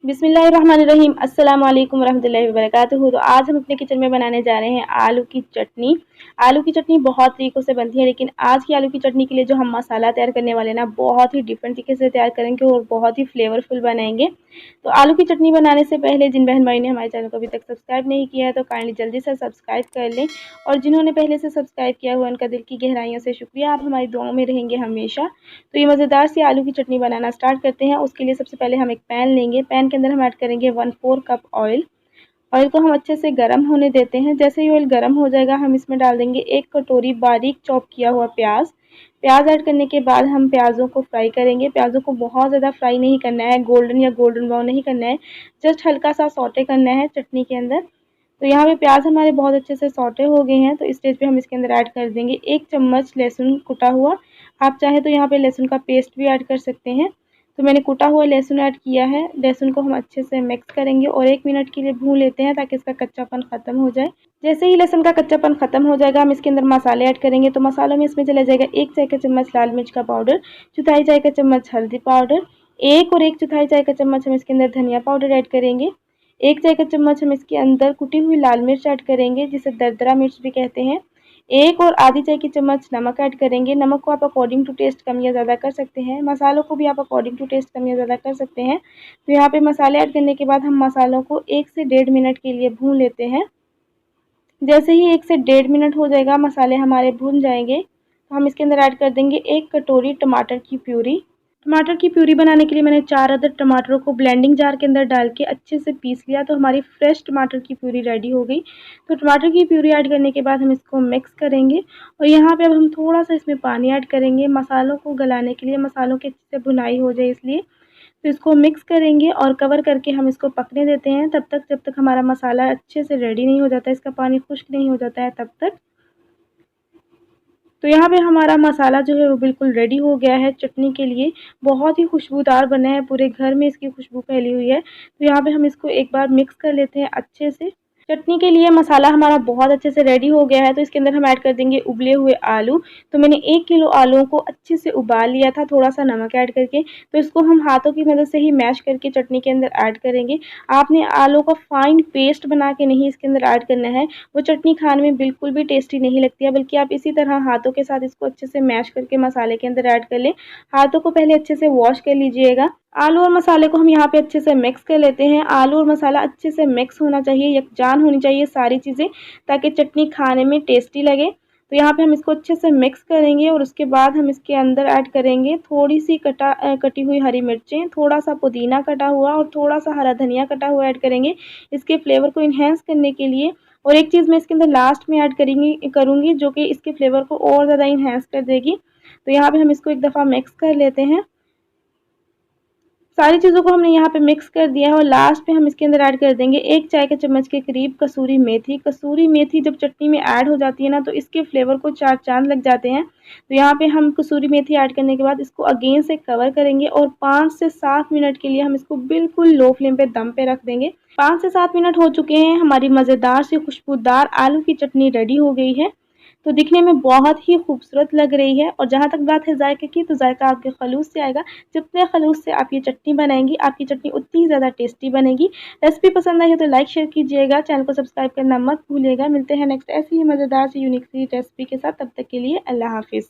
बिस्मिल्लाहिर्रहमानिर्रहीम अस्सलाम वालेकुम रहमतुल्लाहि व बरकातुहू। तो आज हम अपने किचन में बनाने जा रहे हैं आलू की चटनी। आलू की चटनी बहुत तरीक़ों से बनती है, लेकिन आज की आलू की चटनी के लिए जो हम मसाला तैयार करने वाले हैं ना, बहुत ही डिफरेंट तरीके से तैयार करेंगे और बहुत ही फ्लेवरफुल बनाएंगे। तो आलू की चटनी बनाने से पहले जिन बहन भाई ने हमारे चैनल को अभी तक सब्सक्राइब नहीं किया है तो काइंडली जल्दी से सब्सक्राइब कर लें, और जिन्होंने पहले से सब्सक्राइब किया हुआ उनका दिल की गहराइयों से शुक्रिया। आप हमारी दुआओं में रहेंगे हमेशा। तो ये मज़ेदार सी आलू की चटनी बनाना स्टार्ट करते हैं। उसके लिए सबसे पहले हम एक पैन लेंगे। पैन के अंदर हम ऐड करेंगे 1/4 कप ऑयल। ऑयल को हम अच्छे से गर्म होने देते हैं। जैसे ही ऑयल गर्म हो जाएगा हम इसमें डाल देंगे 1 कटोरी बारीक चॉप किया हुआ प्याज। प्याज ऐड करने के बाद हम प्याज़ों को फ्राई करेंगे। प्याज़ों को बहुत ज़्यादा फ्राई नहीं करना है, गोल्डन या गोल्डन ब्राउन नहीं करना है, जस्ट हल्का सा सौटे करना है चटनी के अंदर। तो यहाँ पे प्याज हमारे बहुत अच्छे से सौटे हो गए हैं। तो इस स्टेज पे हम इसके अंदर ऐड कर देंगे 1 चम्मच लहसुन कुटा हुआ। आप चाहे तो यहाँ पे लहसुन का पेस्ट भी ऐड कर सकते हैं। तो मैंने कुटा हुआ लहसुन ऐड किया है। लहसुन को हम अच्छे से मिक्स करेंगे और 1 मिनट के लिए भून लेते हैं ताकि इसका कच्चापन ख़त्म हो जाए। जैसे ही लहसुन का कच्चापन ख़त्म हो जाएगा हम इसके अंदर मसाले ऐड करेंगे। तो मसालों में इसमें चला जाएगा 1 चाय का चम्मच लाल मिर्च का पाउडर, चौथाई चाय का चम्मच हल्दी पाउडर, 1 और 1 चौथाई चाय का चम्मच हम इसके अंदर धनिया पाउडर ऐड करेंगे। 1 चाय का चम्मच हम इसके अंदर कुटी हुई लाल मिर्च ऐड करेंगे, जिसे दरदरा मिर्च भी कहते हैं। 1 और आधी चाय की चम्मच नमक ऐड करेंगे। नमक को आप अकॉर्डिंग टू टेस्ट कम या ज़्यादा कर सकते हैं। मसालों को भी आप अकॉर्डिंग टू टेस्ट कम या ज़्यादा कर सकते हैं। तो यहाँ पे मसाले ऐड करने के बाद हम मसालों को 1 से 1.5 मिनट के लिए भून लेते हैं। जैसे ही 1 से 1.5 मिनट हो जाएगा, मसाले हमारे भून जाएंगे, तो हम इसके अंदर ऐड कर देंगे 1 कटोरी टमाटर की प्यूरी। टमाटर की प्यूरी बनाने के लिए मैंने 4 अदद टमाटरों को ब्लेंडिंग जार के अंदर डाल के अच्छे से पीस लिया। तो हमारी फ्रेश टमाटर की प्यूरी रेडी हो गई। तो टमाटर की प्यूरी ऐड करने के बाद हम इसको मिक्स करेंगे, और यहाँ पे अब हम थोड़ा सा इसमें पानी ऐड करेंगे मसालों को गलाने के लिए, मसालों की अच्छे से भुनाई हो जाए इसलिए। तो इसको मिक्स करेंगे और कवर करके हम इसको पकने देते हैं तब तक जब तक हमारा मसाला अच्छे से रेडी नहीं हो जाता, इसका पानी खुश्क नहीं हो जाता है तब तक। तो यहाँ पे हमारा मसाला जो है वो बिल्कुल रेडी हो गया है चटनी के लिए। बहुत ही खुशबूदार बना है, पूरे घर में इसकी खुशबू फैली हुई है। तो यहाँ पे हम इसको एक बार मिक्स कर लेते हैं अच्छे से। चटनी के लिए मसाला हमारा बहुत अच्छे से रेडी हो गया है। तो इसके अंदर हम ऐड कर देंगे उबले हुए आलू। तो मैंने 1 किलो आलूओं को अच्छे से उबाल लिया था, थोड़ा सा नमक ऐड करके। तो इसको हम हाथों की मदद से ही मैश करके चटनी के अंदर ऐड करेंगे। आपने आलू का फाइन पेस्ट बना के नहीं इसके अंदर ऐड करना है, वो चटनी खाने में बिल्कुल भी टेस्टी नहीं लगती है। बल्कि आप इसी तरह हाथों के साथ इसको अच्छे से मैश करके मसाले के अंदर ऐड कर लें। हाथों को पहले अच्छे से वॉश कर लीजिएगा। आलू और मसाले को हम यहाँ पे अच्छे से मिक्स कर लेते हैं। आलू और मसाला अच्छे से मिक्स होना चाहिए, यकजान होनी चाहिए सारी चीज़ें, ताकि चटनी खाने में टेस्टी लगे। तो यहाँ पे हम इसको अच्छे से मिक्स करेंगे और उसके बाद हम इसके अंदर ऐड करेंगे थोड़ी सी कटी हुई हरी मिर्चें, थोड़ा सा पुदीना कटा हुआ और थोड़ा सा हरा धनिया कटा हुआ ऐड करेंगे, इसके फ्लेवर को इन्हेंस करने के लिए। और एक चीज़ मैं इसके अंदर लास्ट में ऐड करूँगी जो कि इसके फ्लेवर को और ज़्यादा इन्हेंस कर देगी। तो यहाँ पे हम इसको एक दफ़ा मिक्स कर लेते हैं। सारी चीज़ों को हमने यहाँ पे मिक्स कर दिया है और लास्ट में हम इसके अंदर ऐड कर देंगे 1 चाय के चम्मच के करीब कसूरी मेथी। कसूरी मेथी जब चटनी में ऐड हो जाती है ना, तो इसके फ्लेवर को 4 चाँद लग जाते हैं। तो यहाँ पे हम कसूरी मेथी ऐड करने के बाद इसको अगेन से कवर करेंगे और 5 से 7 मिनट के लिए हम इसको बिल्कुल लो फ्लेम पे दम पे रख देंगे। 5 से 7 मिनट हो चुके हैं, हमारी मज़ेदार सी खुशबूदार आलू की चटनी रेडी हो गई है। तो दिखने में बहुत ही खूबसूरत लग रही है। और जहाँ तक बात है जायके की, तो जायका आपके खलूस से आएगा। जितने खलूस से आप ये चटनी बनाएंगी, आपकी चटनी उतनी ही ज़्यादा टेस्टी बनेगी। रेसिपी पसंद आई है तो लाइक शेयर कीजिएगा, चैनल को सब्सक्राइब करना मत भूलिएगा। मिलते हैं नेक्स्ट ऐसी ही मज़ेदार सी यूनिक सी रेसिपी के साथ। तब तक के लिए अल्लाह हाफिज़।